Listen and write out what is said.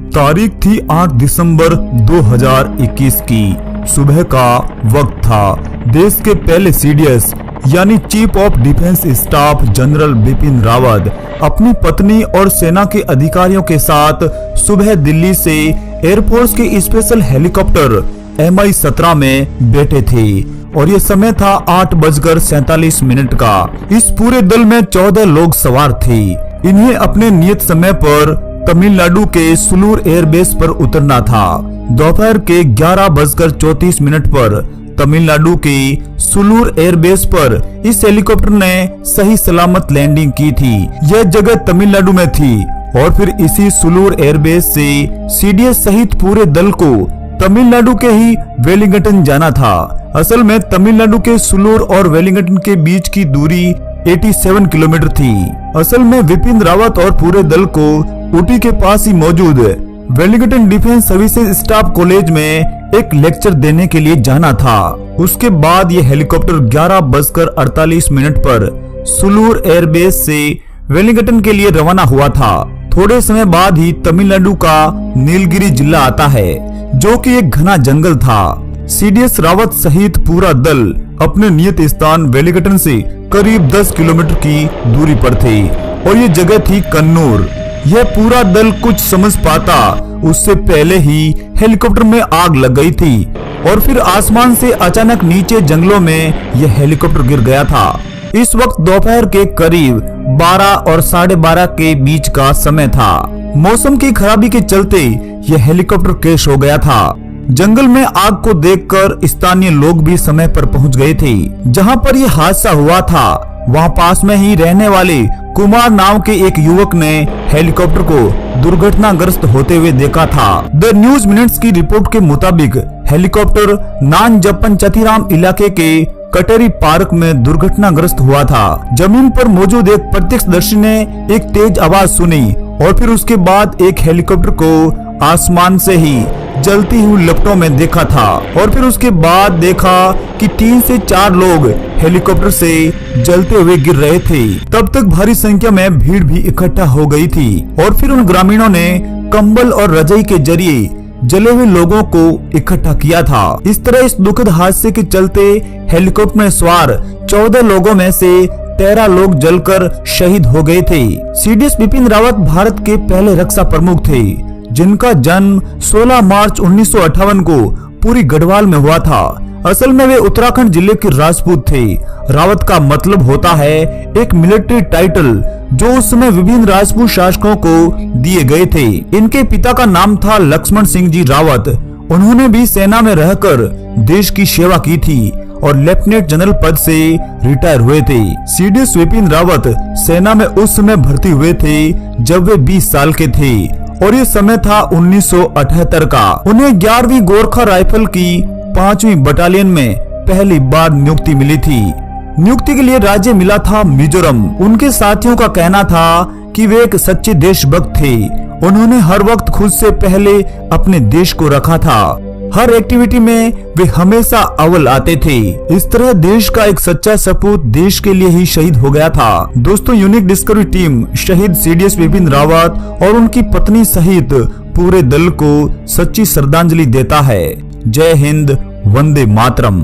तारीख थी 8 दिसंबर 2021 की। सुबह का वक्त था। देश के पहले सीडीएस यानी chief of defence staff general Bipin Rawat अपनी पत्नी और सेना के अधिकारियों के साथ सुबह दिल्ली से एयरफोर्स के स्पेशल हेलीकॉप्टर Mi-17 में बैठे थे और ये समय था 8:47 का। इस पूरे दल में 14 लोग सवार थे। इन्हें अपने नियत समय पर तमिलनाडु के सुलूर एयरबेस पर उतरना था। दोपहर के 11:34 पर तमिलनाडु के सुलूर एयरबेस पर इस हेलीकॉप्टर ने सही सलामत लैंडिंग की थी। यह जगह तमिलनाडु में थी और फिर इसी सुलूर एयरबेस से सीडीएस सहित पूरे दल को तमिलनाडु के ही वेलिंगटन जाना था। असल में तमिलनाडु के सुलूर और वेलिंगटन के बीच की दूरी 87 किलोमीटर थी। असल में बिपिन रावत और पूरे दल को ऊटी के पास ही मौजूद Wellington defence services staff college में एक लेक्चर देने के लिए जाना था। उसके बाद ये हेलीकॉप्टर 11:48 पर सुलूर एयरबेस से वेलिंगटन के लिए रवाना हुआ था। थोड़े समय बाद ही तमिलनाडु का नीलगिरी जिला आता है, जो कि एक घना जंगल था। सीडीएस रावत सहित पूरा दल अपने नियत स्थान वेलिंगटन से करीब 10 किलोमीटर की दूरी पर थे और ये जगह थी कन्नूर। यह पूरा दल कुछ समझ पाता उससे पहले ही हेलीकॉप्टर में आग लग गई थी और फिर आसमान से अचानक नीचे जंगलों में यह हेलीकॉप्टर गिर गया था। इस वक्त दोपहर के करीब 12 और 12:30 के बीच का समय था। मौसम की खराबी के चलते यह हेलीकॉप्टर क्रैश हो गया था। जंगल में आग को देखकर स्थानीय लोग भी समय पर पहुंच गए थे। जहां पर यह हादसा हुआ था वहां पास में ही रहने वाले कुमार नाम के एक युवक ने हेलीकॉप्टर को दुर्घटनाग्रस्त होते हुए देखा था। द न्यूज मिनट्स की रिपोर्ट के मुताबिक हेलीकॉप्टर नानजप्पन चतीराम इलाके के कटेरी पार्क में दुर्घटनाग्रस्त हुआ था। जमीन पर मौजूद एक प्रत्यक्षदर्शी ने एक तेज आवाज सुनी और फिर उसके बाद एक हेलीकॉप्टर को आसमान से ही जलती हुई लपटों में देखा था और फिर उसके बाद देखा कि 3 से 4 लोग हेलीकॉप्टर से जलते हुए गिर रहे थे। तब तक भारी संख्या में भीड़ भी इकट्ठा हो गई थी और फिर उन ग्रामीणों ने कंबल और रजाई के जरिए जले हुए लोगों को इकट्ठा किया था। इस तरह इस दुखद हादसे के चलते हेलीकॉप्टर में सवार 14 लोगों में से 13 लोग जलकर शहीद हो गए थे। सीडीएस बिपिन रावत भारत के पहले रक्षा प्रमुख थे, जिनका जन्म 16 मार्च 1958 को पूरी गढ़वाल में हुआ था। असल में वे उत्तराखंड जिले के राजपूत थे। रावत का मतलब होता है एक मिलिट्री टाइटल जो उस समय विभिन्न राजपूत शासकों को दिए गए थे। इनके पिता का नाम था लक्ष्मण सिंह जी रावत। उन्होंने भी सेना में रहकर देश की सेवा की थी और लेफ्टिनेंट जनरल पद से रिटायर हुए थे। सीडीएस बिपिन रावत सेना में उस समय भर्ती हुए थे जब वे 20 साल के थे और ये समय था 1978 का। उन्हें 11वीं गोरखा राइफल की 5वीं बटालियन में पहली बार नियुक्ति मिली थी। नियुक्ति के लिए राज्य मिला था मिजोरम। उनके साथियों का कहना था कि वे एक सच्चे देशभक्त थे। उन्होंने हर वक्त खुद से पहले अपने देश को रखा था। हर एक्टिविटी में वे हमेशा अव्वल आते थे। इस तरह देश का एक सच्चा सपूत देश के लिए ही शहीद हो गया था। दोस्तों, यूनिक डिस्कवरी टीम शहीद सीडीएस बिपिन रावत और उनकी पत्नी सहित पूरे दल को सच्ची श्रद्धांजलि देता है। जय हिंद, वंदे मातरम।